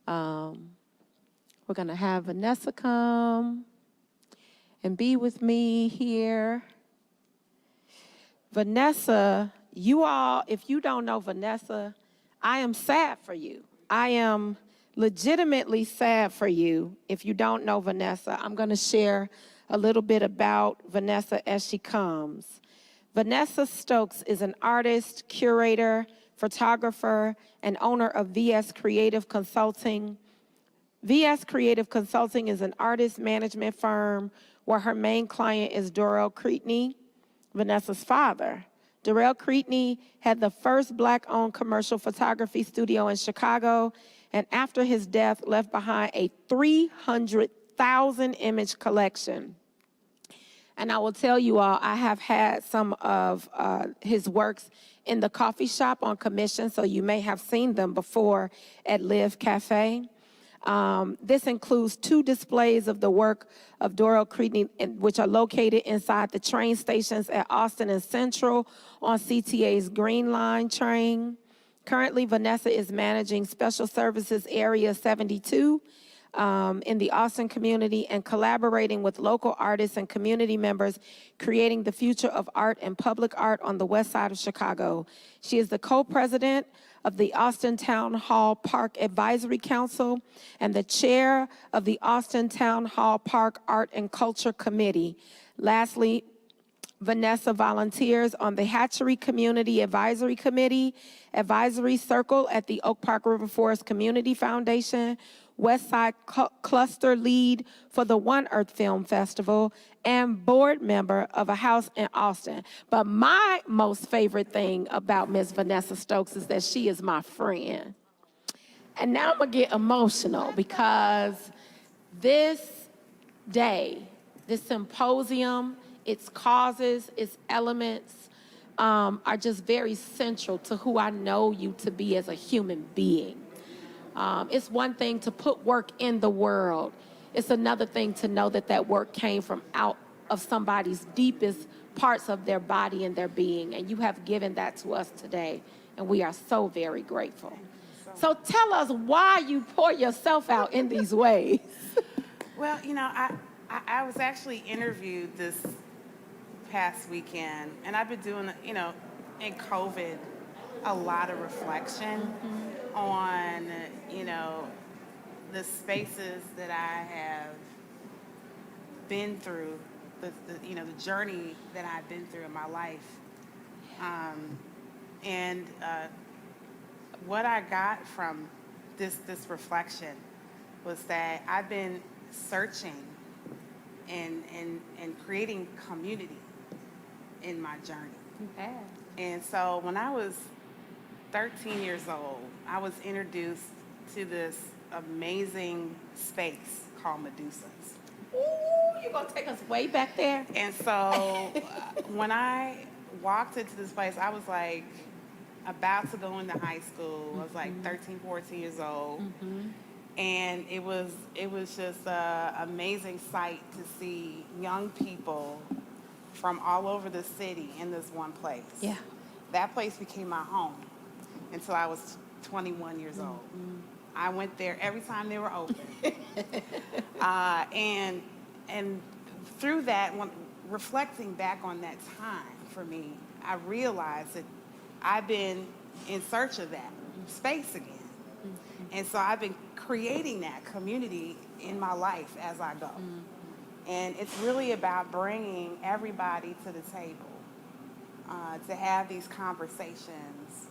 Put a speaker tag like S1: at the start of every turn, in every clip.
S1: Um, we're going to have Vanessa come and be with me here. Vanessa, you all, if you don't know Vanessa, I am sad for you. I am legitimately sad for you if you don't know Vanessa. I'm going to share a little bit about Vanessa as she comes. Vanessa Stokes is an artist, curator, photographer, and owner of VS Creative Consulting. VS Creative Consulting is an artist management firm where her main client is Dorrell Creatney, Vanessa's father. Dorrell Creatney had the first Black-owned commercial photography studio in Chicago, and after his death, left behind a 300,000 image collection. And I will tell you all, I have had some of his works in the coffee shop on commission, so you may have seen them before at Live Cafe. This includes 2 displays of the work of Dorrell Creatney, which are located inside the train stations at Austin and Central on CTA's Green Line train. Currently, Vanessa is managing Special Services Area 72 in the Austin community and collaborating with local artists and community members, creating the future of art and public art on the west side of Chicago. She is the co-president of the Austin Town Hall Park Advisory Council and the chair of the Austin Town Hall Park Art and Culture Committee. Lastly, Vanessa volunteers on the Hatchery Community Advisory Committee, Advisory Circle at the Oak Park River Forest Community Foundation, West Side Cluster Lead for the One Earth Film Festival, and board member of a house in Austin. But my most favorite thing about Miss Vanessa Stokes is that she is my friend. And now I'm gonna get emotional because this day, this symposium, its causes, its elements are just very central to who I know you to be as a human being. It's one thing to put work in the world. It's another thing to know that that work came from out of somebody's deepest parts of their body and their being. And you have given that to us today. And we are so very grateful. So tell us why you pour yourself out in these ways.
S2: Well, I was actually interviewed this past weekend, and I've been doing, in COVID, a lot of reflection on, the spaces that I have been through, the journey that I've been through in my life. And what I got from this reflection was that I've been searching and creating community in my journey.
S1: Okay.
S2: And so when I was 13 years old, I was introduced to this amazing space called Medusa's.
S1: Ooh, you're going to take us way back there?
S2: And so when I walked into this place, I was like about to go into high school. I was like 13, 14 years old. And it was just an amazing sight to see young people from all over the city in this one place.
S1: Yeah.
S2: That place became my home until I was 21 years old. I went there every time they were open. And through that, reflecting back on that time for me, I realized that I've been in search of that space again. And so I've been creating that community in my life as I go. And it's really about bringing everybody to the table to have these conversations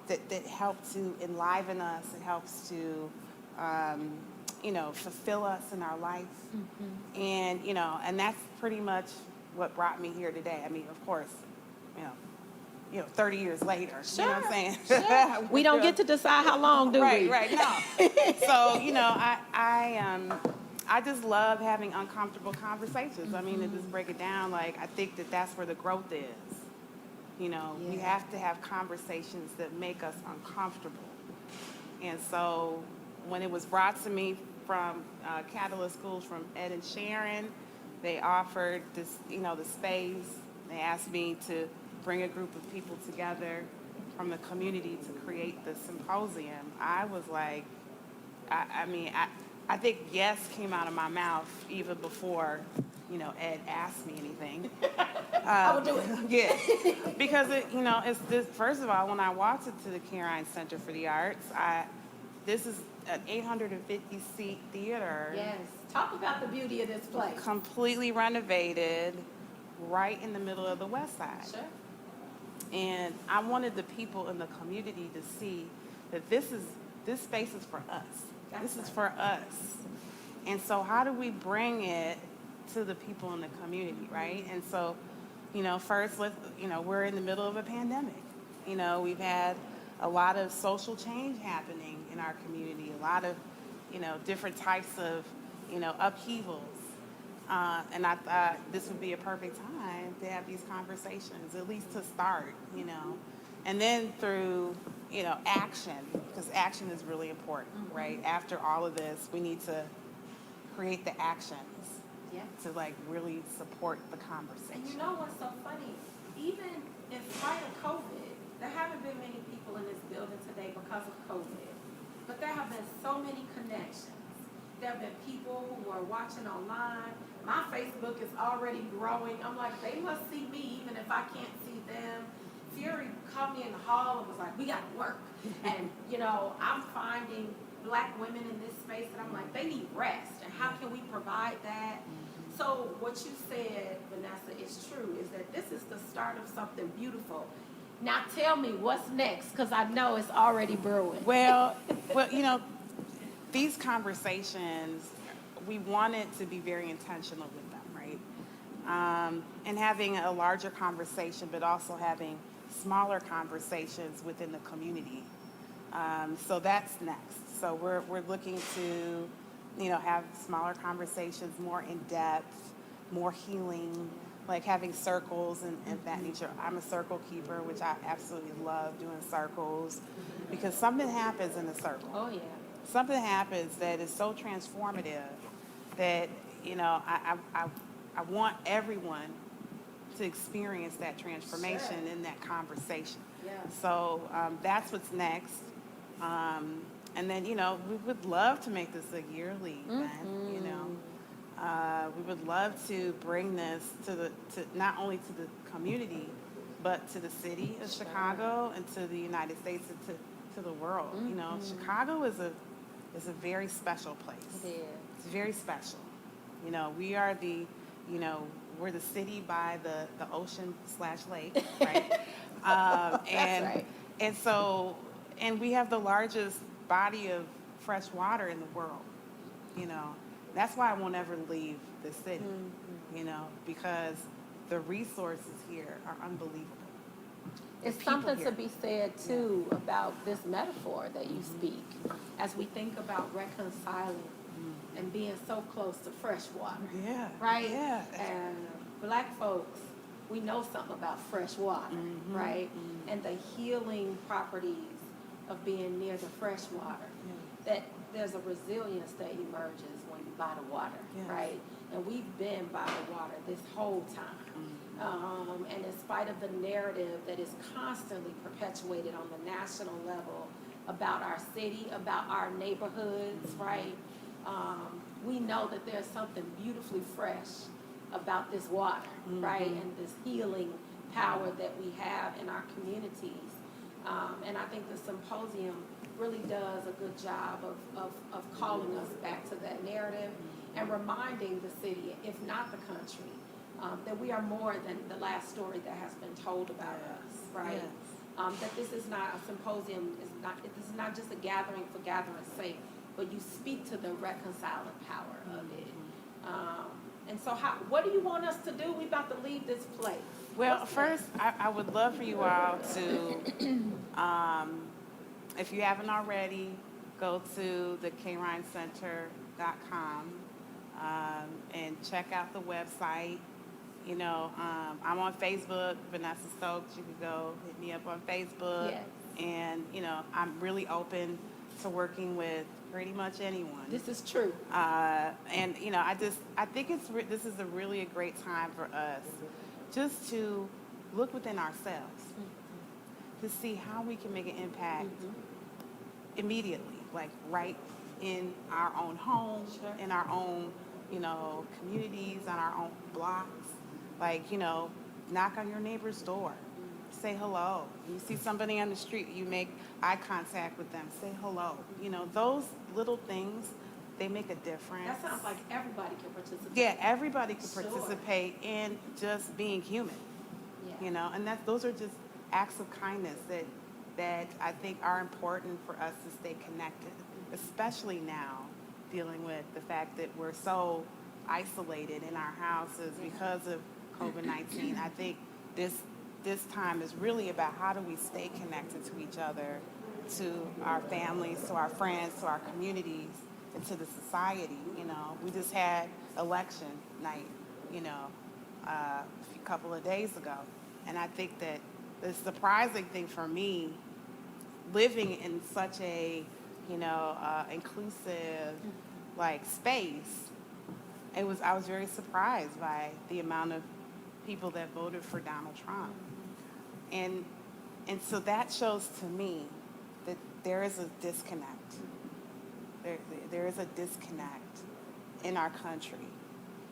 S2: that help to enliven us. It helps to, fulfill us in our life. And, and that's pretty much what brought me here today. I mean, of course, 30 years later.
S1: Sure.
S2: You know what I'm saying?
S1: Sure. We don't get to decide how long, do we?
S2: Right, no. So, I just love having uncomfortable conversations. I mean, to just break it down, like, I think that's where the growth is. We have to have conversations that make us uncomfortable. And so when it was brought to me from Catalyst Schools, from Ed and Sharon, they offered this, the space. They asked me to bring a group of people together from the community to create the symposium. I was like, I mean, I think yes came out of my mouth even before, Ed asked me anything.
S1: I will do it.
S2: Yeah, because it's this. First of all, when I walked into the Carine Center for the Arts, this is an 850 seat theater.
S1: Yes. Talk about the beauty of this place.
S2: Completely renovated, right in the middle of the West Side.
S1: Sure.
S2: And I wanted the people in the community to see that this space is for us. This is for us. And so how do we bring it to the people in the community, right? And so, first, we're in the middle of a pandemic. We've had a lot of social change happening in our community, a lot of, different types of, upheavals. And I thought this would be a perfect time to have these conversations, at least to start, And then through, action, because action is really important, right? After all of this, we need to create the actions to really support the conversation.
S1: And you know what's so funny? Even in spite of COVID, there haven't been many people in this building today because of COVID. But there have been so many connections. There have been people who are watching online. My Facebook is already growing. I'm like, they must see me even if I can't see them. Fury called me in the hall and was like, we got to work. And, I'm finding Black women in this space that I'm like, they need rest. And how can we provide that? So what you said, Vanessa, is true, is that this is the start of something beautiful. Now tell me what's next, because I know it's already brewing.
S2: Well, these conversations, we wanted to be very intentional with them, right? And having a larger conversation, but also having smaller conversations within the community. So that's next. So we're looking to, have smaller conversations, more in depth, more healing, like having circles and that nature. I'm a circle keeper, which I absolutely love doing circles, because something happens in a circle.
S1: Oh, yeah.
S2: Something happens that is so transformative that, I want everyone to experience that transformation in that conversation.
S1: Yeah.
S2: So that's what's next. And then, we would love to make this a yearly event, we would love to bring this to not only to the community, but to the city of Chicago and to the United States and to the world. Chicago is a very special place.
S1: It is.
S2: It's very special. We are we're the city by the ocean/lake, right?
S1: That's right.
S2: And so, and we have the largest body of fresh water in the world. That's why I won't ever leave the city. Because the resources here are unbelievable.
S1: It's something to be said, too, about this metaphor that you speak as we think about reconciling and being so close to fresh water.
S2: Yeah.
S1: Right?
S2: Yeah.
S1: And Black folks, we know something about fresh water, right? And the healing properties of being near the fresh water. That there's a resilience that emerges when you're by the water, right? And we've been by the water this whole time. And in spite of the narrative that is constantly perpetuated on the national level about our city, about our neighborhoods, right? We know that there's something beautifully fresh about this water, right? And this healing power that we have in our communities. And I think the symposium really does a good job of calling us back to that narrative and reminding the city, if not the country, that we are more than the last story that has been told about us, right? Yes. That this is not a symposium, this is not just a gathering for gathering's sake, but you speak to the reconciling power of it. And so what do you want us to do? We're about to leave this place.
S2: Well, first, I would love for you all to, if you haven't already, go to the KarineCenter.com and check out the website. I'm on Facebook, Vanessa Stokes. You can go hit me up on Facebook.
S1: Yes.
S2: And, I'm really open to working with pretty much anyone.
S1: This is true.
S2: And, I think this is a great time for us just to look within ourselves to see how we can make an impact immediately. like right in our own homes, in our own, communities, on our own blocks. Like, knock on your neighbor's door, say hello. You see somebody on the street, you make eye contact with them, say hello. Those little things, they make a difference.
S1: That sounds like everybody can participate.
S2: Yeah, everybody can
S1: Sure.
S2: participate in just being human.
S1: Yeah.
S2: And those are just acts of kindness that I think are important for us to stay connected, especially now, dealing with the fact that we're so isolated in our houses because of COVID-19. I think this time is really about how do we stay connected to each other, to our families, to our friends, to our communities, and to the society. We just had election night, a couple of days ago. And I think that the surprising thing for me, living in such a, inclusive, like, space, I was very surprised by the amount of people that voted for Donald Trump. And so that shows to me that there is a disconnect. There is a disconnect in our country.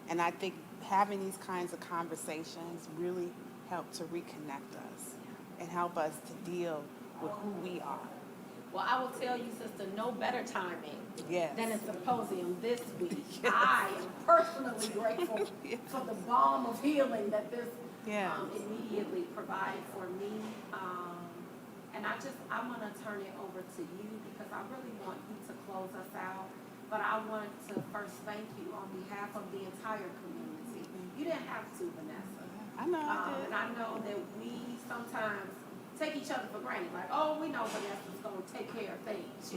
S2: And I think having these kinds of conversations really help to reconnect us and help us to deal with who we are.
S1: Well, I will tell you, sister, no better timing
S2: Yes.
S1: than a symposium this week. Yes. I am personally grateful
S2: Yes.
S1: for the balm of healing that this
S2: Yes.
S1: Immediately provided for me. And I'm going to turn it over to you because I really want you to close us out. But I want to first thank you on behalf of the entire community. You didn't have to, Vanessa.
S2: I know I did.
S1: And I know that we sometimes take each other for granted. Like, oh, we know Vanessa's going to take care of things,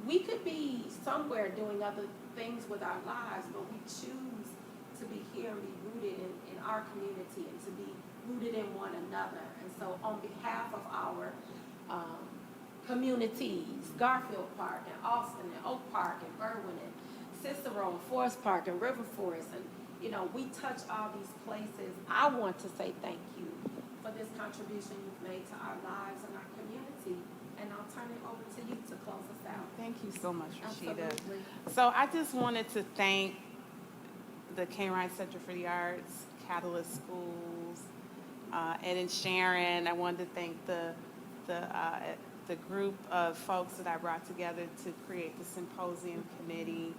S1: We could be somewhere doing other things with our lives, but we choose to be here and be rooted in our community and to be rooted in one another. And so on behalf of our communities, Garfield Park and Austin and Oak Park and Berwyn and Cicero and Forest Park and River Forest, and we touch all these places. I want to say thank you for this contribution you've made to our lives and our community. And I'll turn it over to you to close us out.
S2: Thank you so much, Rashida.
S1: Absolutely.
S2: So I just wanted to thank the K. Ryan Center for the Arts, Catalyst Schools, Ed and Sharon. I wanted to thank the group of folks that I brought together to create the Symposium Committee.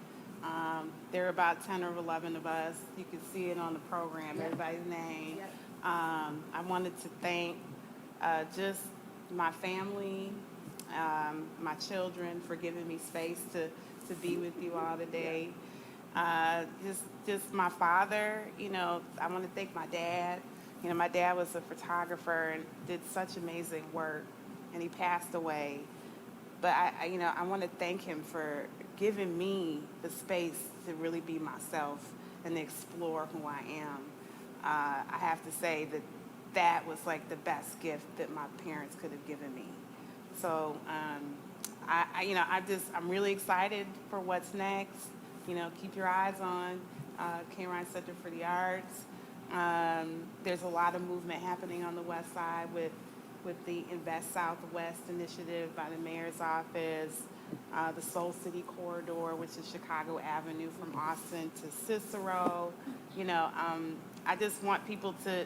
S2: There are about 10 or 11 of us. You can see it on the program, everybody's name. I wanted to thank just my family, my children for giving me space to be with you all today. Just my father, I want to thank my dad. My dad was a photographer and did such amazing work, and he passed away. But I want to thank him for giving me the space to really be myself and explore who I am. I have to say that was like the best gift that my parents could have given me. So I'm really excited for what's next. Keep your eyes on K. Ryan Center for the Arts. There's a lot of movement happening on the West Side with the Invest Southwest initiative by the mayor's office, the Soul City Corridor, which is Chicago Avenue from Austin to Cicero. I just want people to,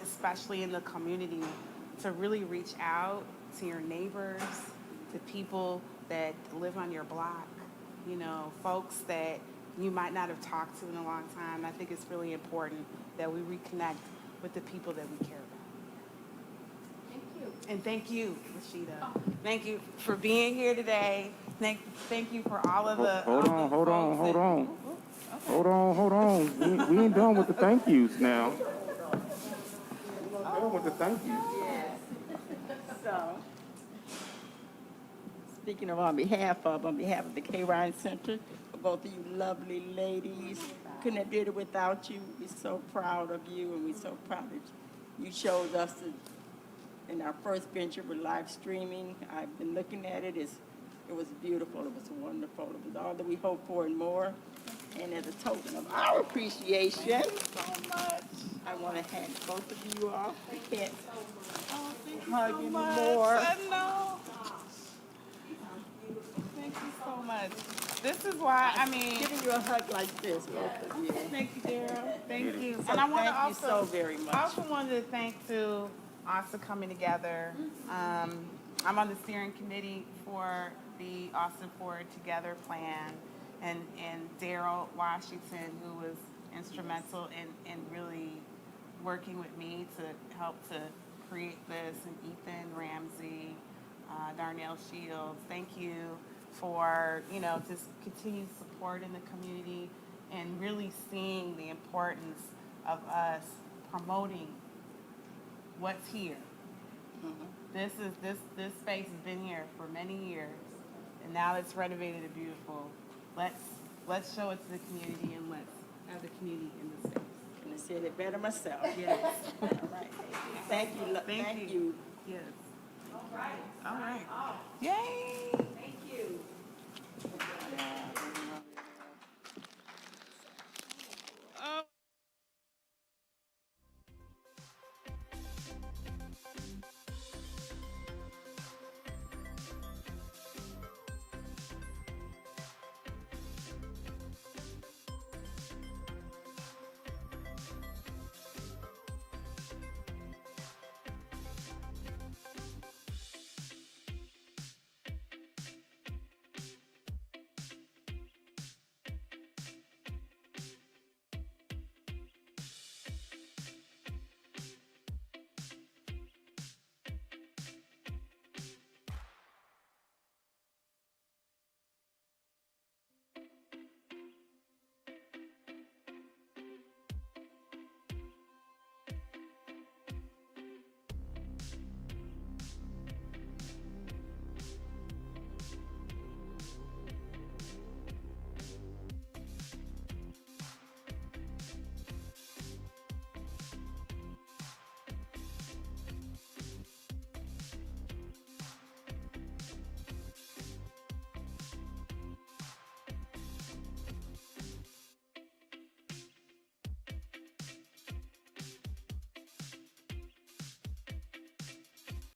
S2: especially in the community, to really reach out to your neighbors, to people that live on your block, folks that you might not have talked to in a long time. I think it's really important that we reconnect with the people that we care about.
S1: Thank you.
S2: And thank you, Rashida. Thank you for being here today. Thank you for all of the
S3: Hold on. We ain't done with the thank yous now. We're not done with the thank yous.
S4: So, speaking of on behalf of the K. Ryan Center, for both of you lovely ladies, couldn't have did it without you. We're so proud of you, and we're so proud that you chose us in our first venture with live streaming. I've been looking at it. It was beautiful. It was wonderful. It was all that we hoped for and more. And as a token of our appreciation, so much, I want to hand both of you off. We can't hug anymore.
S2: I know. you so much. This is why, I mean,
S4: Giving you a hug like this, both of you.
S2: thank you, Daryl. Thank you.
S4: So
S2: And I want to
S4: thank you
S2: also,
S4: so very much.
S2: I also wanted to thank to ASA coming together. I'm on the steering committee for the Austin Forward Together plan, and Daryl Washington, who was instrumental in really working with me to help to create this, and Ethan Ramsey, Darnell Shields. Thank you for, just continued support in the community and really seeing the importance of us promoting what's here. This space has been here for many years, and now it's renovated and beautiful. Let's show it to the community, and let's have the community in the space.
S4: And I said it better myself.
S2: Yes.
S4: All right. Thank you.
S2: Thank you. Yes. All right. Yay.
S1: Thank you.